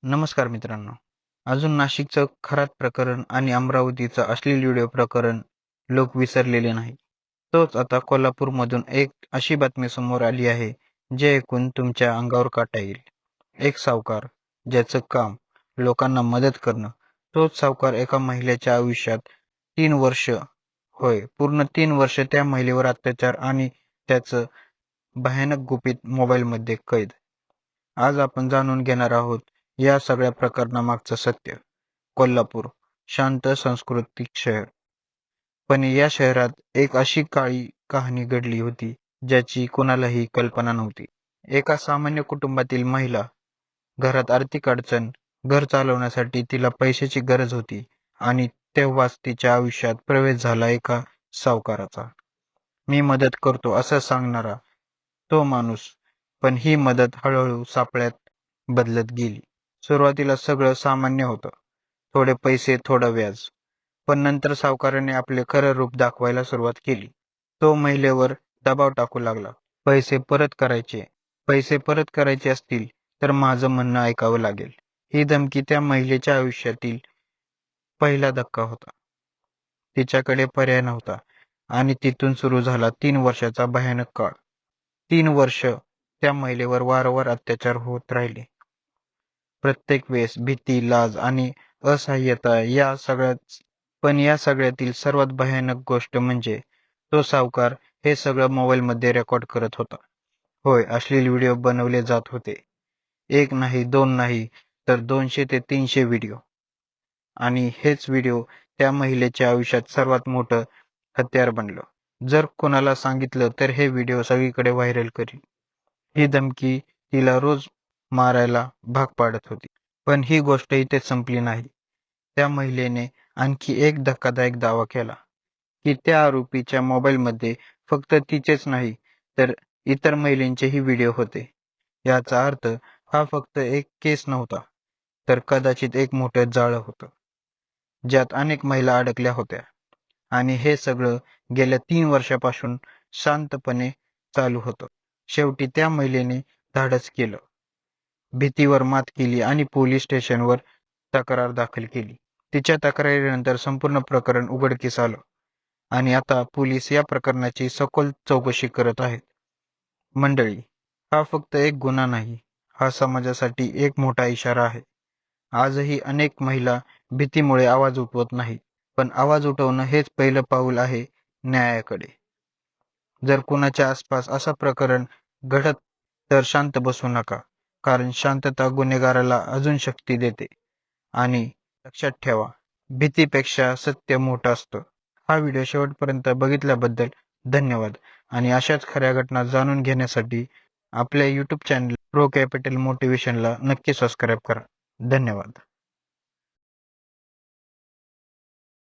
नमस्कार मित्रांनो. अजून नाशिकचं खरात प्रकरण आणि अमरावतीचं अश्लील व्हिडिओ प्रकरण लोक विसरलेले नाही. तोच आता कोल्हापूरमधून एक अशी बातमी समोर आली आहे, जे ऐकून तुमच्या अंगावर काटा येईल. एक सावकार, ज्याचं काम लोकांना मदत करणं, तोच सावकार एका महिलेच्या आयुष्यात 3 वर्ष, होय पूर्ण 3 वर्ष त्या महिलेवर अत्याचार आणि त्याचं भयानक गुपित मोबाईलमध्ये कैद. आज आपण जाणून घेणार आहोत या सगळ्या प्रकरणामागचं सत्य. कोल्हापूर, शांत सांस्कृतिक शहर. पण या शहरात एक अशी काळी कहाणी घडली होती, ज्याची कोणालाही कल्पना नव्हती. एका सामान्य कुटुंबातील महिला, घरात आर्थिक अडचण, घर चालवण्यासाठी तिला पैशाची गरज होती आणि तेव्हाच तिच्या आयुष्यात प्रवेश झाला एका सावकाराचा. मी मदत करतो असं सांगणारा तो माणूस. पण ही मदत हळूहळू सापळ्यात बदलत गेली. सुरुवातीला सगळं सामान्य होतं. थोडे पैसे, थोडं व्याज. पण नंतर सावकाराने आपले खरं रूप दाखवायला सुरुवात केली. तो महिलेवर दबाव टाकू लागला. पैसे परत करायचे असतील तर माझं म्हणणं ऐकावं लागेल. ही धमकी त्या महिलेच्या आयुष्यातील पहिला धक्का होता. तिच्याकडे पर्याय नव्हता आणि तिथून सुरू झाला 3 वर्षाचा भयानक काळ. 3 वर्ष त्या महिलेवर वारंवार अत्याचार होत राहिले. प्रत्येक वेळेस भीती, लाज आणि असहाय्यता पण या सगळ्यातील सर्वात भयानक गोष्ट म्हणजे तो सावकार हे सगळं मोबाईलमध्ये रेकॉर्ड करत होता. होय, अश्लील व्हिडिओ बनवले जात होते. एक नाही, दोन नाही, तर 200 ते 300 व्हिडिओ. आणि हेच व्हिडिओ त्या महिलेच्या आयुष्यात सर्वात मोठं हत्यार बनलं. जर कोणाला सांगितलं तर हे व्हिडिओ सगळीकडे व्हायरल करील. ही धमकी तिला रोज मारायला भाग पाडत होती. पण ही गोष्ट इथेच संपली नाही. त्या महिलेने आणखी एक धक्कादायक दावा केला, की त्या आरोपीच्या मोबाईलमध्ये फक्त तिचेच नाही, तर इतर महिलांचेही व्हिडिओ होते. याचा अर्थ हा फक्त एक केस नव्हता, तर कदाचित एक मोठं जाळं होतं, ज्यात अनेक महिला अडकल्या होत्या. आणि हे सगळं गेल्या 3 वर्षापासून शांतपणे चालू होतं. शेवटी त्या महिलेने धाडस केलं. भीतीवर मात केली आणि पोलीस स्टेशनवर तक्रार दाखल केली. तिच्या तक्रारीनंतर संपूर्ण प्रकरण उघडकीस आलं आणि आता पोलीस या प्रकरणाची सखोल चौकशी करत आहेत. मंडळी, हा फक्त एक गुन्हा नाही, हा समाजासाठी एक मोठा इशारा आहे. आजही अनेक महिला भीतीमुळे आवाज उठवत नाहीत, पण आवाज उठवणं हेच पहिलं पाऊल आहे न्यायाकडे. जर कुणाच्या आसपास असं प्रकरण घडत तर शांत बसू नका, कारण शांतता गुन्हेगाराला अजून शक्ती देते. आणि लक्षात ठेवा, भीतीपेक्षा सत्य मोठं असतं. हा व्हिडिओ शेवटपर्यंत बघितल्याबद्दल धन्यवाद आणि अशाच खऱ्या घटना जाणून घेण्यासाठी आपल्या YouTube चॅनल प्रो कॅपिटल मोटिवेशनला नक्की सबस्क्राईब करा. धन्यवाद.